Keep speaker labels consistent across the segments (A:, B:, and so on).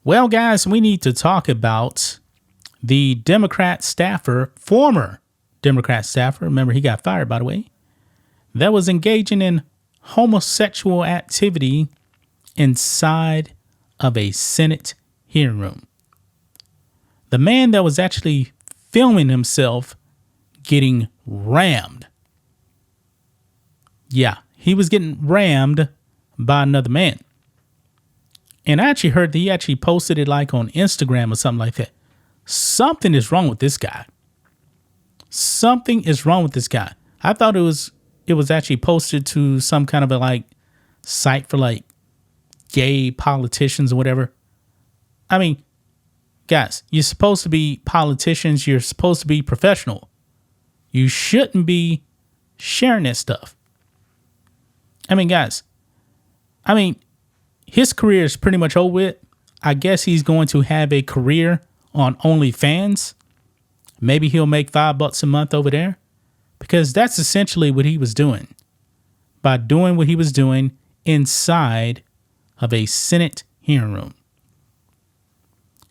A: Well, guys, we need to talk about the Democrat staffer, former Democrat staffer. Remember, he got fired, by the way, that was engaging in homosexual activity inside of a Senate hearing room. The man that was actually filming himself getting rammed. Yeah, he was getting rammed by another man. And I actually heard that he actually posted it like on Instagram or something like that. Something is wrong with this guy. Something is wrong with this guy. I thought it was actually posted to some kind of a like site for like gay politicians or whatever. I mean, guys, you're supposed to be politicians. You're supposed to be professional. You shouldn't be sharing that stuff. I mean, guys, his career is pretty much over with. I guess he's going to have a career on OnlyFans. Maybe he'll make $5 a month over there, because that's essentially what he was doing by doing what he was doing inside of a Senate hearing room.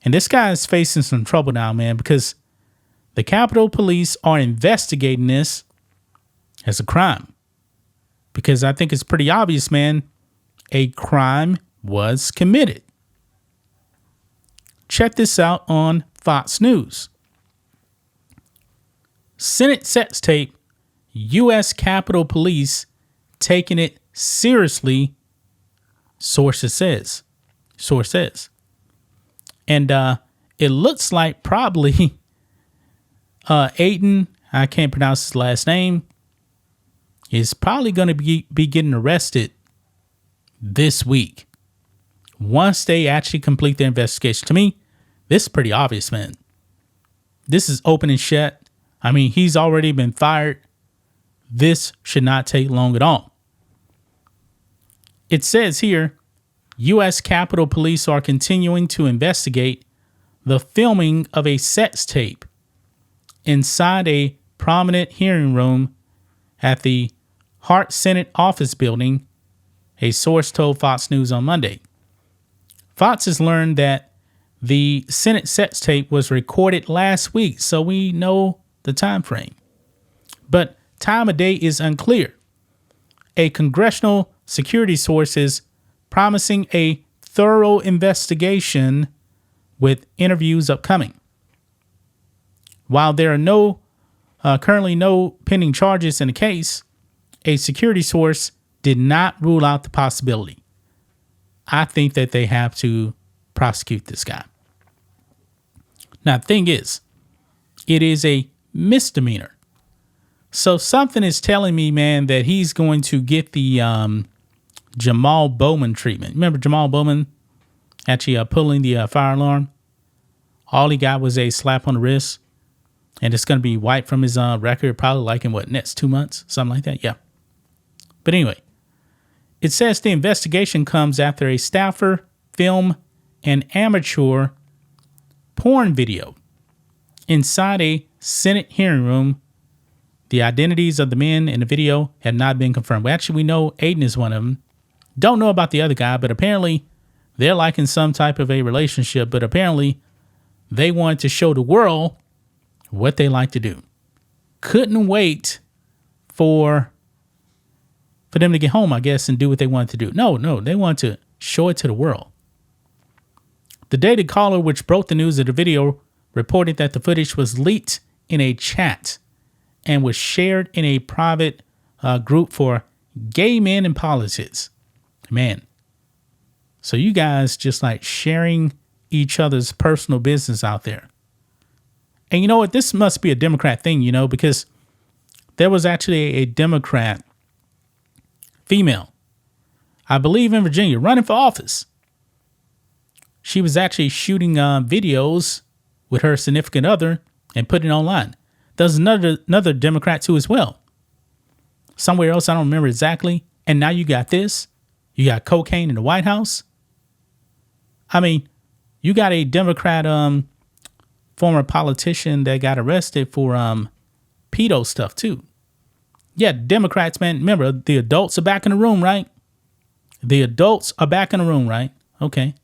A: And this guy is facing some trouble now, man, because the Capitol Police are investigating this as a crime. Because I think it's pretty obvious, man, a crime was committed. Check this out on Fox News. Senate sex tape, U.S. Capitol Police taking it seriously, source says. And it looks like probably Aiden, I can't pronounce his last name, is probably going to be getting arrested this week once they actually complete their investigation. To me, this is pretty obvious, man. This is open and shut. I mean, he's already been fired. This should not take long at all. It says here, U.S. Capitol Police are continuing to investigate the filming of a sex tape inside a prominent hearing room at the Hart Senate office building, a source told Fox News on Monday. Fox has learned that the Senate sex tape was recorded last week, so we know the time frame. But time of day is unclear. A congressional security source is promising a thorough investigation with interviews upcoming. While there are currently no pending charges in the case, a security source did not rule out the possibility. I think that they have to prosecute this guy. Now, the thing is, it is a misdemeanor. So something is telling me, man, that he's going to get the Jamal Bowman treatment. Remember Jamal Bowman actually pulling the fire alarm? All he got was a slap on the wrist, and it's going to be wiped from his record, probably like in next 2 months, something like that. Yeah. But anyway, it says the investigation comes after a staffer filmed an amateur porn video inside a Senate hearing room. The identities of the men in the video have not been confirmed. Well, actually, we know Aiden is one of them. Don't know about the other guy, but apparently they're like in some type of a relationship, but apparently they want to show the world what they like to do. Couldn't wait for them to get home, I guess, and do what they wanted to do. No, they want to show it to the world. The Daily Caller, which broke the news of the video, reported that the footage was leaked in a chat and was shared in a private group for gay men in politics. Man, so you guys just like sharing each other's personal business out there. And you know what? This must be a Democrat thing, because there was actually a Democrat female, I believe in Virginia, running for office. She was actually shooting videos with her significant other and putting it online. There's another Democrat too as well. Somewhere else, I don't remember exactly. And now you got this. You got cocaine in the White House. I mean, you got a Democrat former politician that got arrested for pedo stuff too. Yeah, Democrats, man. Remember, the adults are back in the room, right? The adults are back in the room, right? Okay.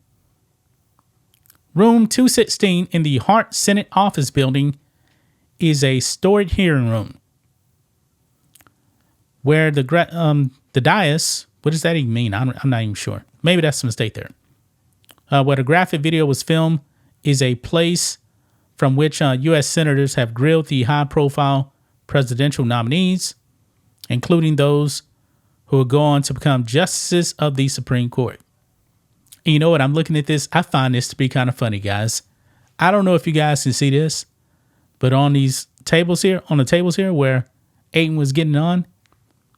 A: Room 216 in the Hart Senate office building is a storied hearing room where the dais, what does that even mean? I'm not even sure. Maybe that's a mistake there. Where the graphic video was filmed is a place from which U.S. senators have grilled the high-profile presidential nominees, including those who will go on to become justices of the Supreme Court. And you know what? I'm looking at this. I find this to be kind of funny, guys. I don't know if you guys can see this, but on these tables here, where Aiden was getting on,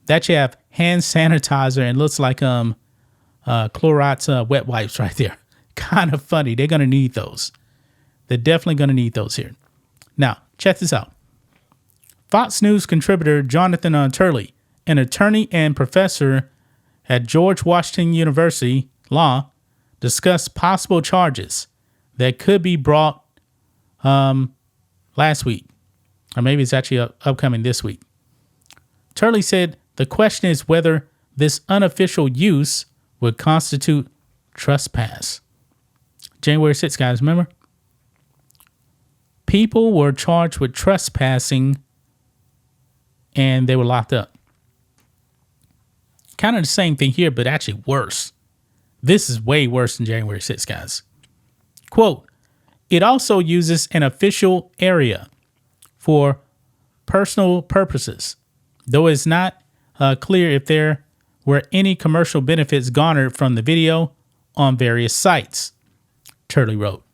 A: that you have hand sanitizer and looks like Clorox wet wipes right there. Kind of funny. They're going to need those. They're definitely going to need those here. Now, check this out. Fox News contributor Jonathan Turley, an attorney and professor at George Washington University Law, discussed possible charges that could be brought last week. Or maybe it's actually upcoming this week. Turley said the question is whether this unofficial use would constitute trespass. January 6th, guys, remember? People were charged with trespassing and they were locked up. Kind of the same thing here, but actually worse. This is way worse than January 6th, guys. Quote, it also uses an official area for personal purposes, though it's not clear if there were any commercial benefits garnered from the video on various sites, Turley wrote.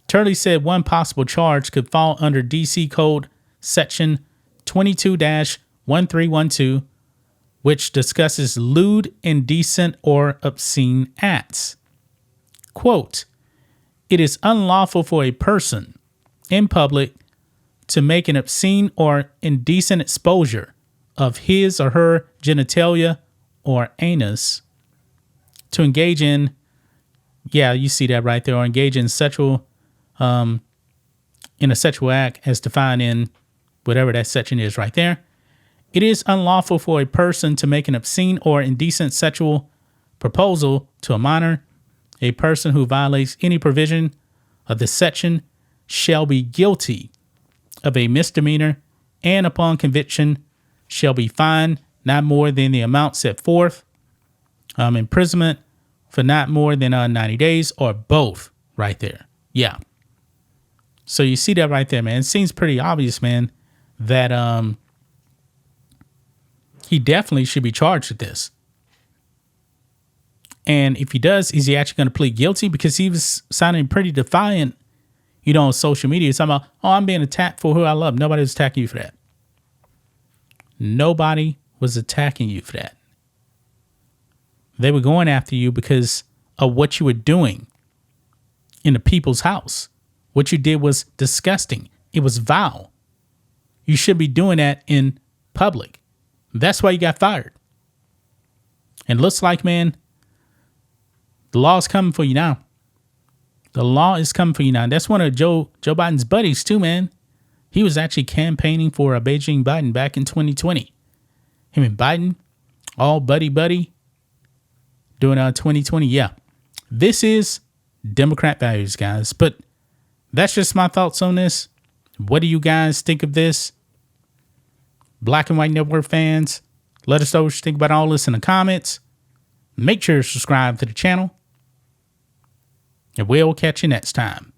A: Turley said one possible charge could fall under DC Code Section 22-1312, which discusses lewd, indecent, or obscene acts. Quote, it is unlawful for a person in public to make an obscene or indecent exposure of his or her genitalia or anus, to engage in, yeah, you see that right there, or engage in sexual, in a sexual act as defined in whatever that section is right there. It is unlawful for a person to make an obscene or indecent sexual proposal to a minor. A person who violates any provision of this section shall be guilty of a misdemeanor and upon conviction shall be fined not more than the amount set forth, imprisonment for not more than 90 days, or both right there. Yeah. So you see that right there, man. It seems pretty obvious, man, that he definitely should be charged with this. And if he does, is he actually going to plead guilty? Because he was sounding pretty defiant, on social media. Talking about, oh, I'm being attacked for who I love. Nobody was attacking you for that. Nobody was attacking you for that. They were going after you because of what you were doing in the people's house. What you did was disgusting. It was vile. You should be doing that in public. That's why you got fired. And looks like, man, the law's coming for you now. The law is coming for you now. That's one of Joe Biden's buddies too, man. He was actually campaigning for Beijing Biden back in 2020. Him and Biden, all buddy doing 2020. Yeah, this is Democrat values, guys. But that's just my thoughts on this. What do you guys think of this? Black and White Network fans, let us know what you think about all this in the comments. Make sure to subscribe to the channel. And we'll catch you next time.